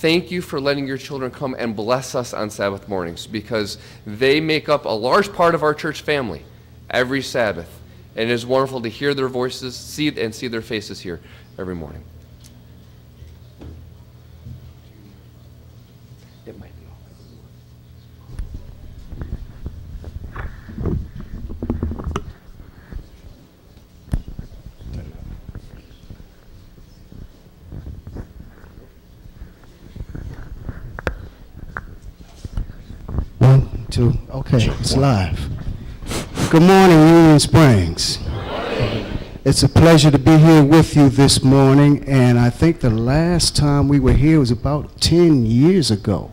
thank you for letting your children come and bless us on Sabbath mornings, because they make up a large part of our church family every Sabbath. And it is wonderful to hear their voices, see their faces here every morning. It might be One, two, okay, it's live. Good morning, Union Springs. It's a pleasure to be here with you this morning, and I think the last time we were here was about 10 years ago.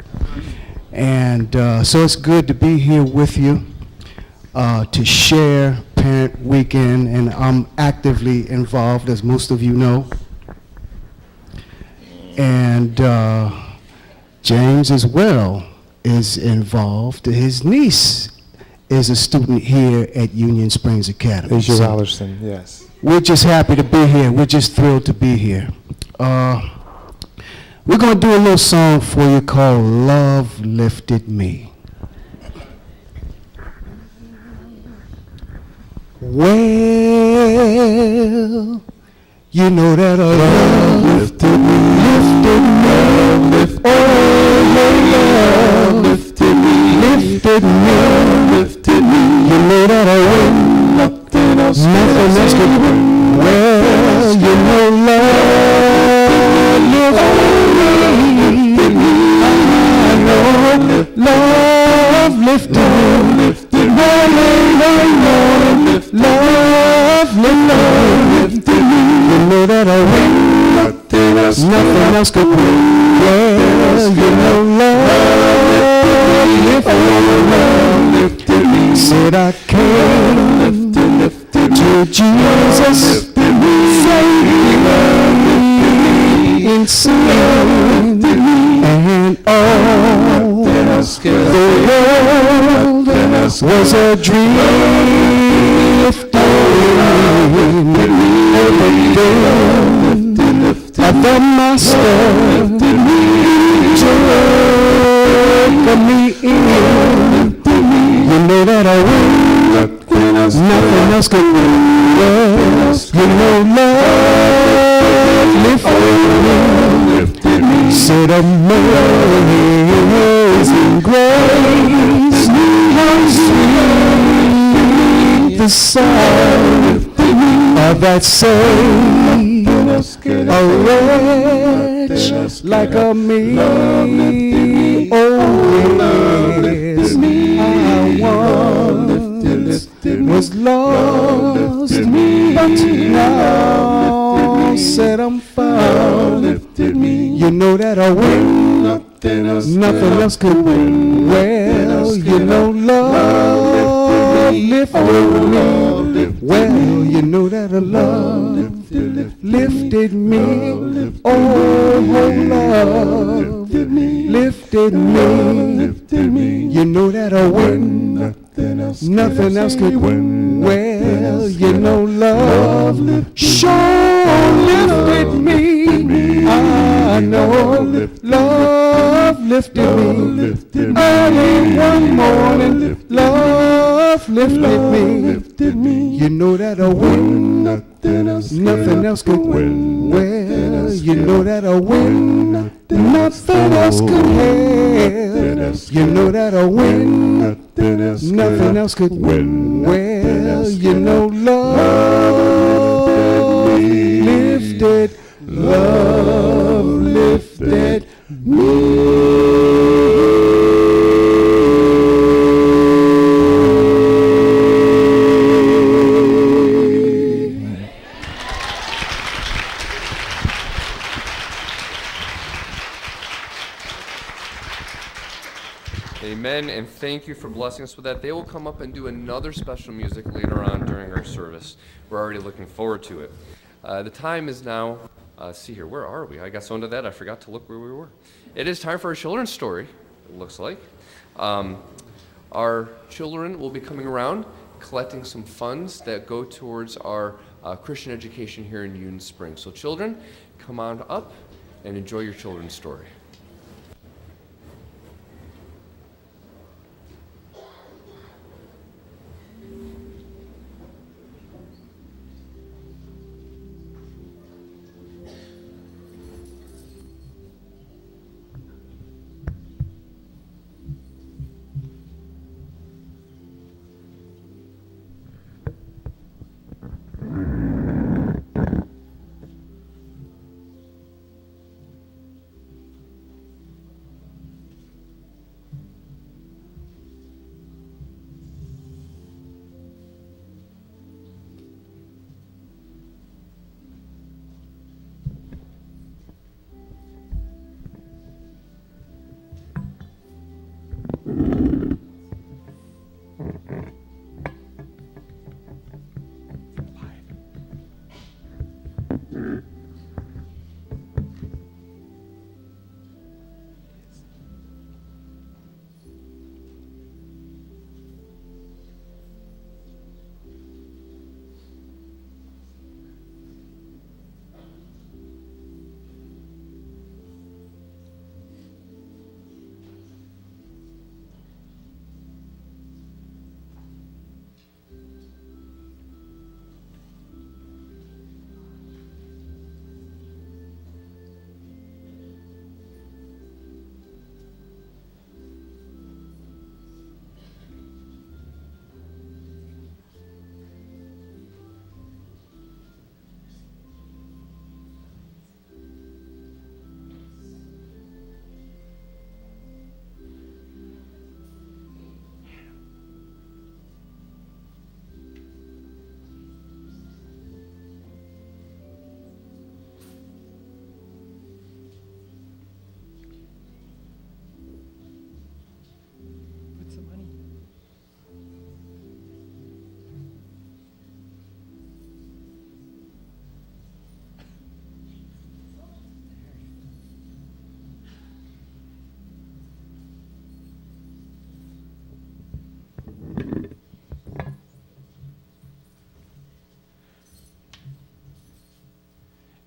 And so it's good to be here with you to share Parent Weekend, and I'm actively involved, as most of you know. And James as well is involved. His niece is a student here at Union Springs Academy. Asia Rollerson, yes. We're just happy to be here. We're just thrilled to be here. We're going to do a little song for you called Love Lifted Me. Well, you know that love lifted me, lifted me, oh, love lifted me, lifted me, you know that I win, nothing else could win. Well, you know love lifted me, I know love lifted me, love lifted me, you know that I win, nothing else could win. Well, you know love lifted me, said I came to Jesus, saving in sin, and all the world was a dream. Of the master to welcome me in. You know that I win, nothing else could win. Well, you know love lifted me, said amazing grace, how sweet the sound of that saved a wretch like a me. Oh, yes, I once was lost, but now said I'm found. You know that I win, nothing else could win. Well, you know love lifted me. Well, you know that love lifted me. Oh, love lifted me. You know that I win, nothing else could win. Well, you know love sure lifted me. I know love lifted me. Early one morning, love lifted me. You know that I win, nothing else could win. Well, you know that I win, nothing else could help. You know that I win, nothing else could win. Well, you know love lifted, love lifted me. Amen, and thank you for blessing us with that. They will come up and do another special music later on during our service. We're already looking forward to it. The time is now, see here, where are we? I got so into that I forgot to look where we were. It is time for a children's story, it looks like. Our children will be coming around, collecting some funds that go towards our Christian education here in Union Springs. So children, come on up and enjoy your children's story.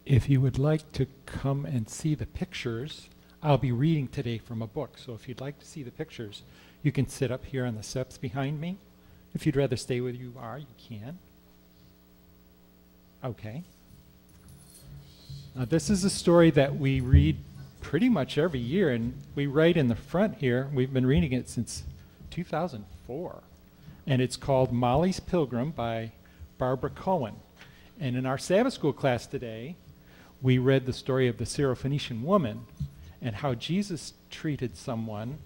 If you would like to come and see the pictures, I'll be reading today from a book. So if you'd like to see the pictures, you can sit up here on the steps behind me. If you'd rather stay where you are, you can. Okay. Now this is a story that we read pretty much every year, and we write in the front here. We've been reading it since 2004. And it's called Molly's Pilgrim by Barbara Cohen. And in our Sabbath school class today, we read the story of the Syrophoenician woman and how Jesus treated someone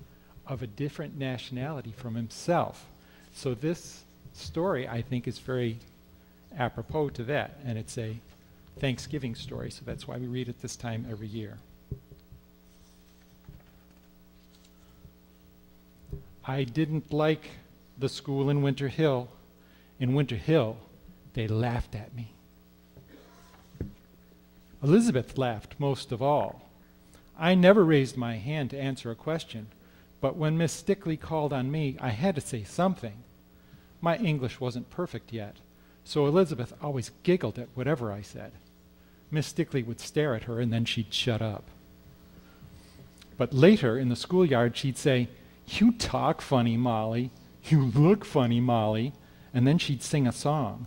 of a different nationality from himself. So this story, I think, is very apropos to that, and it's a Thanksgiving story, so that's why we read it this time every year. I didn't like the school in Winter Hill. In Winter Hill, they laughed at me. Elizabeth laughed most of all. I never raised my hand to answer a question, but when Miss Stickley called on me, I had to say something. My English wasn't perfect yet, so Elizabeth always giggled at whatever I said. Miss Stickley would stare at her, and then she'd shut up. But later, in the schoolyard, she'd say, "You talk funny, Molly. You look funny, Molly." And then she'd sing a song.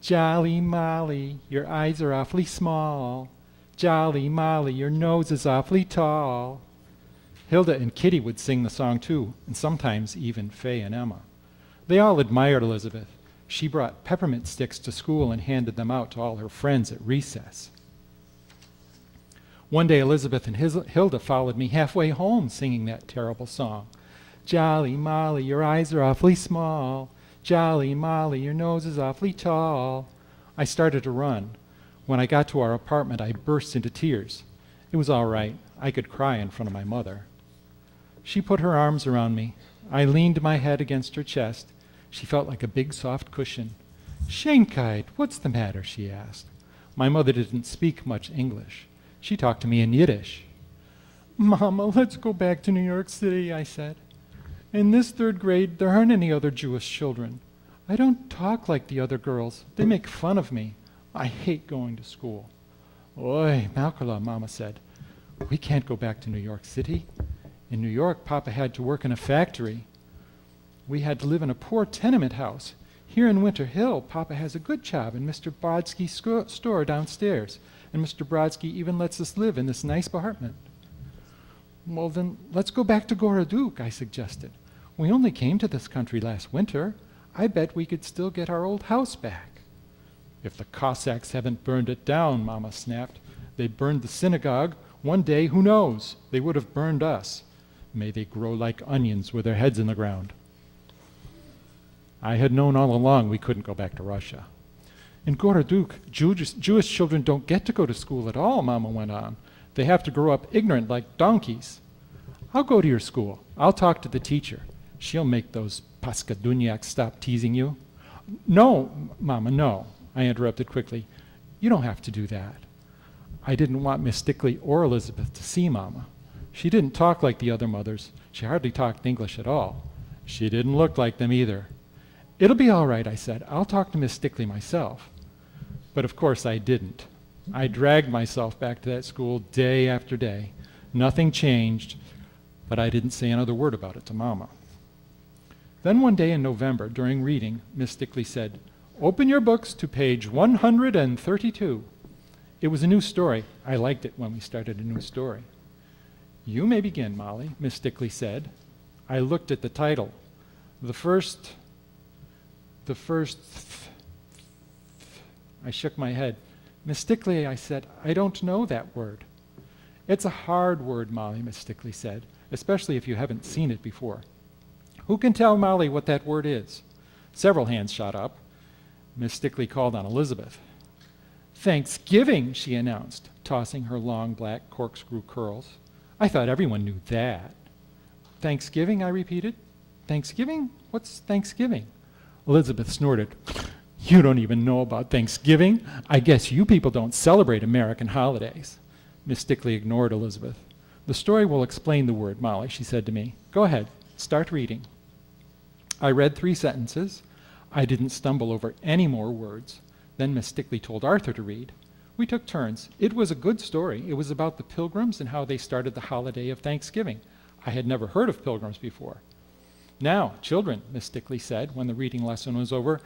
"Jolly Molly, your eyes are awfully small. Jolly Molly, your nose is awfully tall." Hilda and Kitty would sing the song too, and sometimes even Fay and Emma. They all admired Elizabeth. She brought peppermint sticks to school and handed them out to all her friends at recess. One day Elizabeth and Hilda followed me halfway home singing that terrible song. "Jolly Molly, your eyes are awfully small. Jolly Molly, your nose is awfully tall." I started to run. When I got to our apartment, I burst into tears. It was all right. I could cry in front of my mother. She put her arms around me. I leaned my head against her chest. She felt like a big soft cushion. "Schenkeit, what's the matter?" she asked. My mother didn't speak much English. She talked to me in Yiddish. "Mama, let's go back to New York City," I said. "In this 3rd grade, there aren't any other Jewish children. I don't talk like the other girls. They make fun of me. I hate going to school." "Oi, Malkala," Mama said. "We can't go back to New York City. In New York, Papa had to work in a factory. We had to live in a poor tenement house. Here in Winter Hill, Papa has a good job in Mr. Brodsky's store downstairs, and Mr. Brodsky even lets us live in this nice apartment." "Well, then, let's go back to Goroduk," I suggested. "We only came to this country last winter. I bet we could still get our old house back." "If the Cossacks haven't burned it down," Mama snapped. "They burned the synagogue. One day, who knows? They would have burned us. May they grow like onions with their heads in the ground." I had known all along we couldn't go back to Russia. "In Goroduk, Jewish children don't get to go to school at all," Mama went on. "They have to grow up ignorant like donkeys." "I'll go to your school. I'll talk to the teacher. She'll make those Paskaduniaks stop teasing you." "No, Mama, no," I interrupted quickly. "You don't have to do that." I didn't want Miss Stickley or Elizabeth to see Mama. She didn't talk like the other mothers. She hardly talked English at all. She didn't look like them either. "It'll be all right," I said. "I'll talk to Miss Stickley myself." But of course I didn't. I dragged myself back to that school day after day. Nothing changed, but I didn't say another word about it to Mama. Then one day in November, during reading, Miss Stickley said, "Open your books to page 132. It was a new story. I liked it when we started a new story. "You may begin, Molly," Miss Stickley said. I looked at the title. I shook my head. "Miss Stickley," I said, "I don't know that word." "It's a hard word, Molly," Miss Stickley said, "especially if you haven't seen it before." "Who can tell Molly what that word is?" Several hands shot up. Miss Stickley called on Elizabeth. "Thanksgiving," she announced, tossing her long black corkscrew curls. I thought everyone knew that. "Thanksgiving," I repeated. "Thanksgiving? What's Thanksgiving?" Elizabeth snorted. "You don't even know about Thanksgiving? I guess you people don't celebrate American holidays." Miss Stickley ignored Elizabeth. "The story will explain the word, Molly," she said to me. "Go ahead, start reading." I read 3 sentences. I didn't stumble over any more words. Then Miss Stickley told Arthur to read. We took turns. It was a good story. It was about the Pilgrims and how they started the holiday of Thanksgiving. I had never heard of Pilgrims before. Now, children, Miss Stickley said when the reading lesson was over,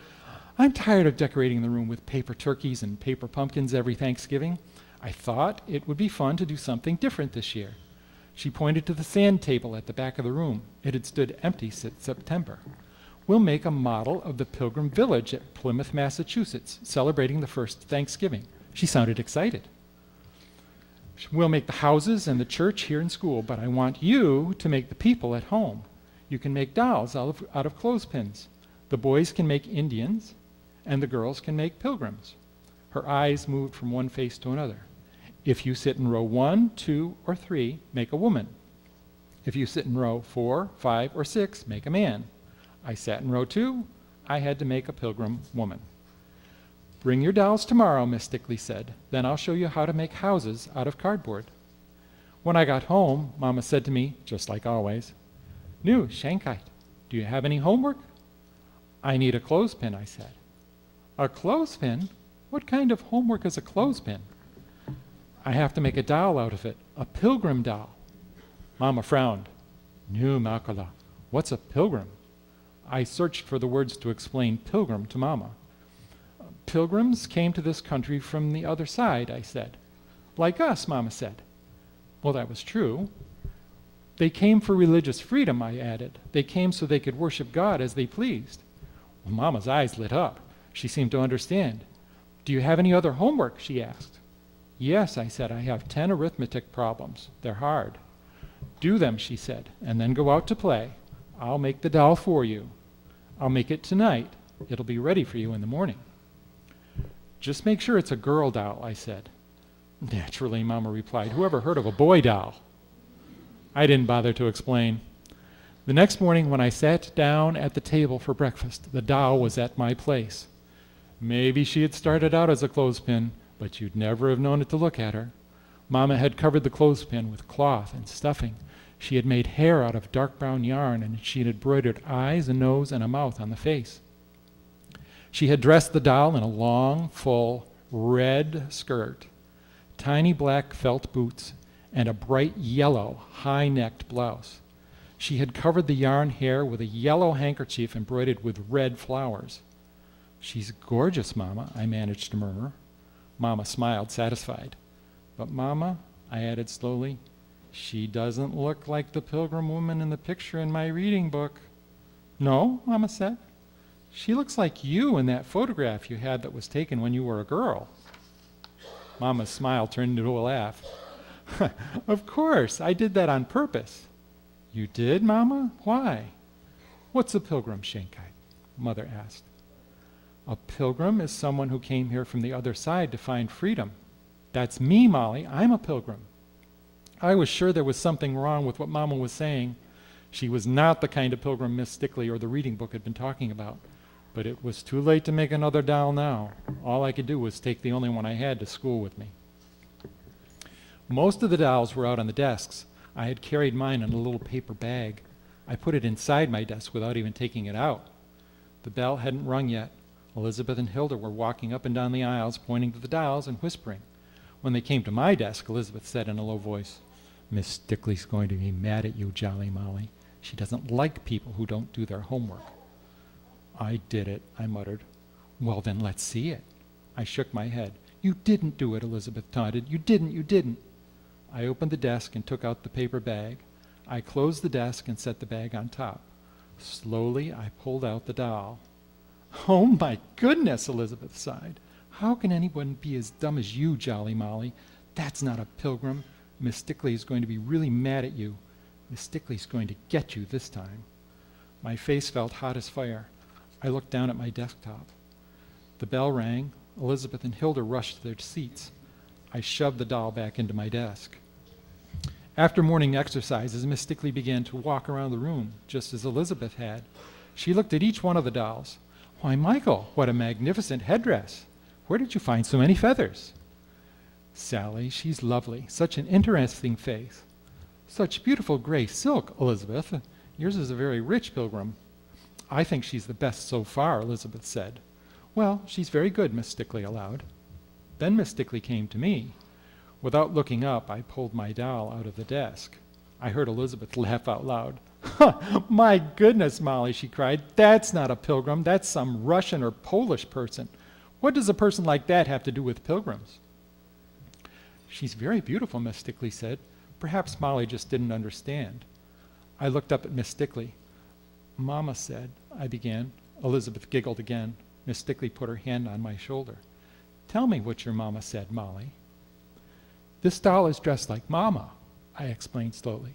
I'm tired of decorating the room with paper turkeys and paper pumpkins every Thanksgiving. I thought it would be fun to do something different this year. She pointed to the sand table at the back of the room. It had stood empty since September. We'll make a model of the Pilgrim Village at Plymouth, Massachusetts, celebrating the first Thanksgiving. She sounded excited. We'll make the houses and the church here in school, but I want you to make the people at home. You can make dolls out of clothespins. The boys can make Indians, and the girls can make pilgrims. Her eyes moved from one face to another. If you sit in row 1, 2, or 3, make a woman. If you sit in row 4, 5, or 6, make a man. I sat in row 2. I had to make a pilgrim woman. Bring your dolls tomorrow, Miss Stickley said. Then I'll show you how to make houses out of cardboard. When I got home, Mama said to me, just like always, Nu, Shankite, do you have any homework? I need a clothespin, I said. A clothespin? What kind of homework is a clothespin? I have to make a doll out of it, a pilgrim doll. Mama frowned. Nu, Makala, what's a pilgrim? I searched for the words to explain pilgrim to Mama. Pilgrims came to this country from the other side, I said. Like us, Mama said. Well, that was true. They came for religious freedom, I added. They came so they could worship God as they pleased. Well, Mama's eyes lit up. She seemed to understand. Do you have any other homework? She asked. Yes, I said. I have 10 arithmetic problems. They're hard. Do them, she said, and then go out to play. I'll make the doll for you. I'll make it tonight. It'll be ready for you in the morning. Just make sure it's a girl doll, I said. Naturally, Mama replied. Whoever heard of a boy doll? I didn't bother to explain. The next morning when I sat down at the table for breakfast, the doll was at my place. Maybe she had started out as a clothespin, but you'd never have known it to look at her. Mama had covered the clothespin with cloth and stuffing. She had made hair out of dark brown yarn, and she had embroidered eyes, a nose, and a mouth on the face. She had dressed the doll in a long, full, red skirt, tiny black felt boots, and a bright yellow, high-necked blouse. She had covered the yarn hair with a yellow handkerchief embroidered with red flowers. She's gorgeous, Mama, I managed to murmur. Mama smiled, satisfied. But Mama, I added slowly, she doesn't look like the pilgrim woman in the picture in my reading book. No, Mama said. She looks like you in that photograph you had that was taken when you were a girl. Mama's smile turned into a laugh. Of course, I did that on purpose. You did, Mama? Why? What's a pilgrim, Shankite? Mother asked. A pilgrim is someone who came here from the other side to find freedom. That's me, Molly. I'm a pilgrim. I was sure there was something wrong with what Mama was saying. She was not the kind of pilgrim Miss Stickley or the reading book had been talking about. But it was too late to make another doll now. All I could do was take the only one I had to school with me. Most of the dolls were out on the desks. I had carried mine in a little paper bag. I put it inside my desk without even taking it out. The bell hadn't rung yet. Elizabeth and Hilda were walking up and down the aisles, pointing to the dolls and whispering. When they came to my desk, Elizabeth said in a low voice, Miss Stickley's going to be mad at you, Jolly Molly. She doesn't like people who don't do their homework. I did it, I muttered. Well, then let's see it. I shook my head. You didn't do it, Elizabeth taunted. You didn't. I opened the desk and took out the paper bag. I closed the desk and set the bag on top. Slowly, I pulled out the doll. Oh, my goodness, Elizabeth sighed. How can anyone be as dumb as you, Jolly Molly? That's not a pilgrim. Miss Stickley is going to be really mad at you. Miss Stickley's going to get you this time. My face felt hot as fire. I looked down at my desktop. The bell rang. Elizabeth and Hilda rushed to their seats. I shoved the doll back into my desk. After morning exercises, Miss Stickley began to walk around the room, just as Elizabeth had. She looked at each one of the dolls. Why, Michael, what a magnificent headdress. Where did you find so many feathers? Sally, she's lovely. Such an interesting face. Such beautiful gray silk, Elizabeth. Yours is a very rich pilgrim. I think she's the best so far, Elizabeth said. Well, she's very good, Miss Stickley allowed. Then Miss Stickley came to me. Without looking up, I pulled my doll out of the desk. I heard Elizabeth laugh out loud. My goodness, Molly, she cried. That's not a pilgrim. That's some Russian or Polish person. What does a person like that have to do with pilgrims? She's very beautiful, Miss Stickley said. Perhaps Molly just didn't understand. I looked up at Miss Stickley. Mama said, I began. Elizabeth giggled again. Miss Stickley put her hand on my shoulder. Tell me what your mama said, Molly. This doll is dressed like Mama, I explained slowly.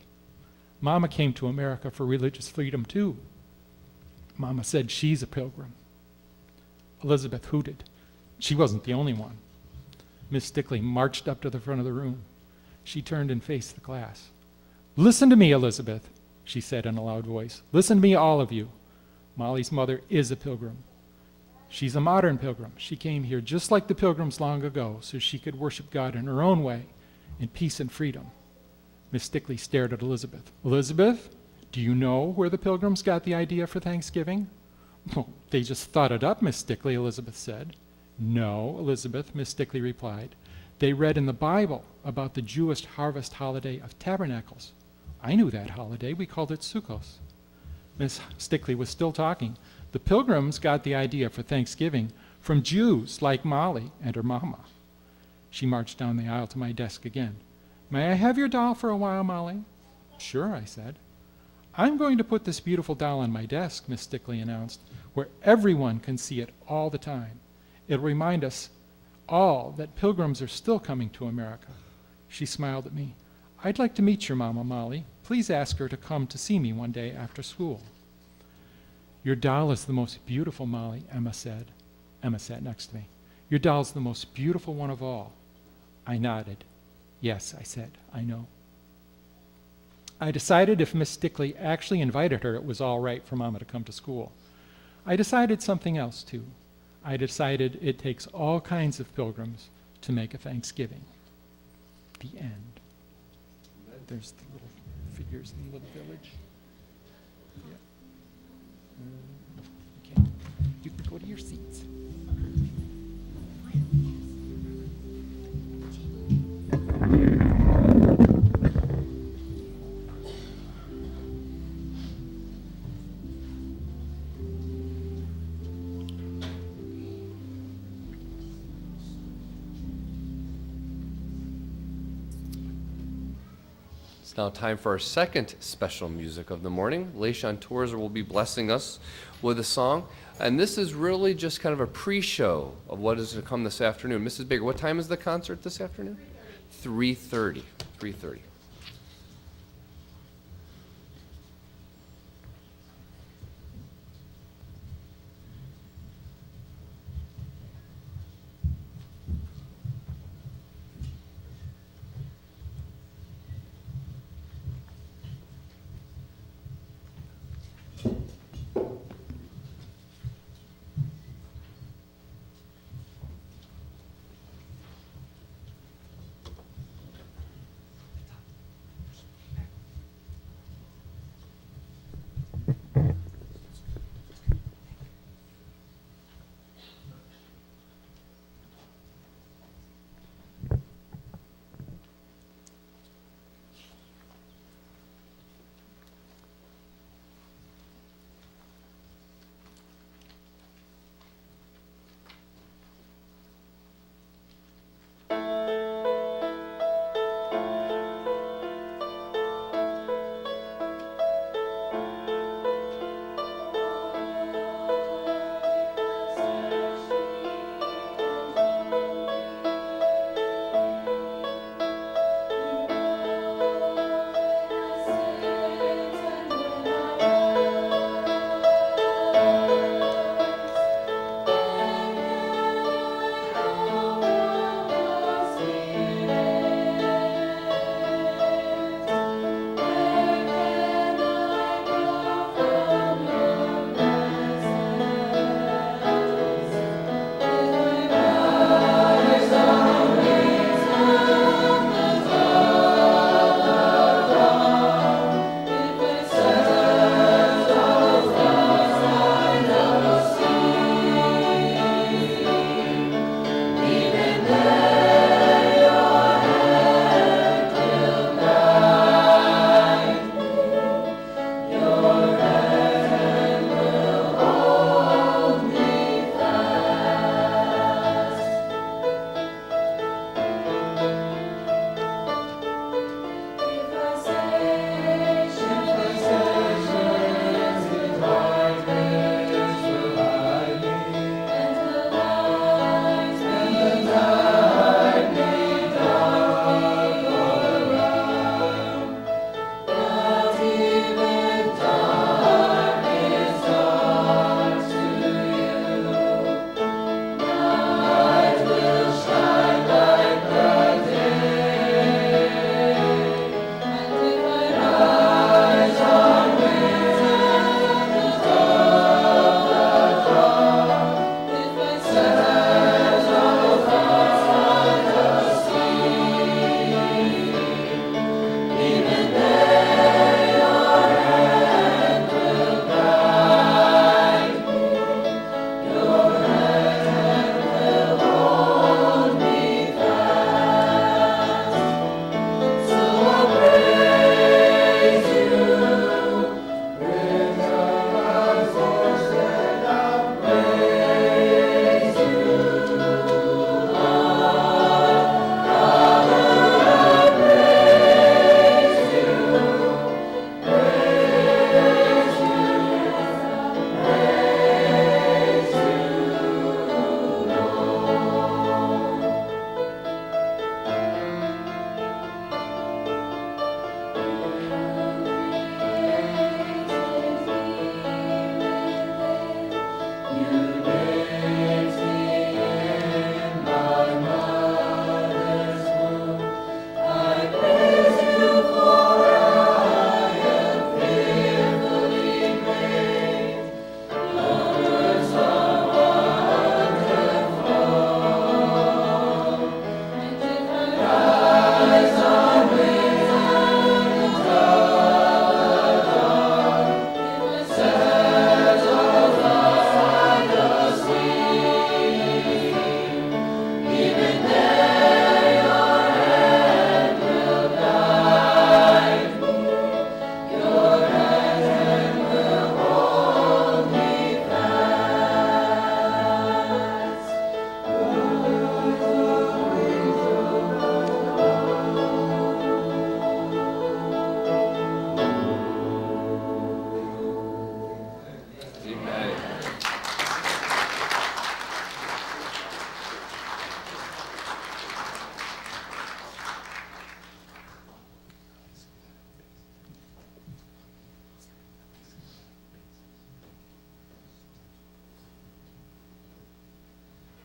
Mama came to America for religious freedom, too. Mama said she's a pilgrim. Elizabeth hooted. She wasn't the only one. Miss Stickley marched up to the front of the room. She turned and faced the class. Listen to me, Elizabeth, she said in a loud voice. Listen to me, all of you. Molly's mother is a pilgrim. She's a modern pilgrim. She came here just like the pilgrims long ago so she could worship God in her own way, in peace and freedom. Miss Stickley stared at Elizabeth. Elizabeth, do you know where the pilgrims got the idea for Thanksgiving? Well, they just thought it up, Miss Stickley, Elizabeth said. No, Elizabeth, Miss Stickley replied. They read in the Bible about the Jewish harvest holiday of Tabernacles. I knew that holiday. We called it Sukkos. Miss Stickley was still talking. The pilgrims got the idea for Thanksgiving from Jews like Molly and her mama. She marched down the aisle to my desk again. May I have your doll for a while, Molly? Sure, I said. I'm going to put this beautiful doll on my desk, Miss Stickley announced, where everyone can see it all the time. It'll remind us all that pilgrims are still coming to America. She smiled at me. I'd like to meet your mama, Molly. Please ask her to come to see me one day after school. Your doll is the most beautiful, Molly, Emma said. Emma sat next to me. Your doll's the most beautiful one of all. I nodded. Yes, I said, I know. I decided if Miss Stickley actually invited her, it was all right for Mama to come to school. I decided something else, too. I decided it takes all kinds of pilgrims to make a Thanksgiving. The end. There's the little figures in the little village. Yeah. Okay. You can go to your seats. It's now time for our second special music of the morning. Leishon Torzer will be blessing us with a song. And this is really just kind of a pre-show of what is to come this afternoon. Mrs. Baker, what time is the concert this afternoon? 3:30. 3:30.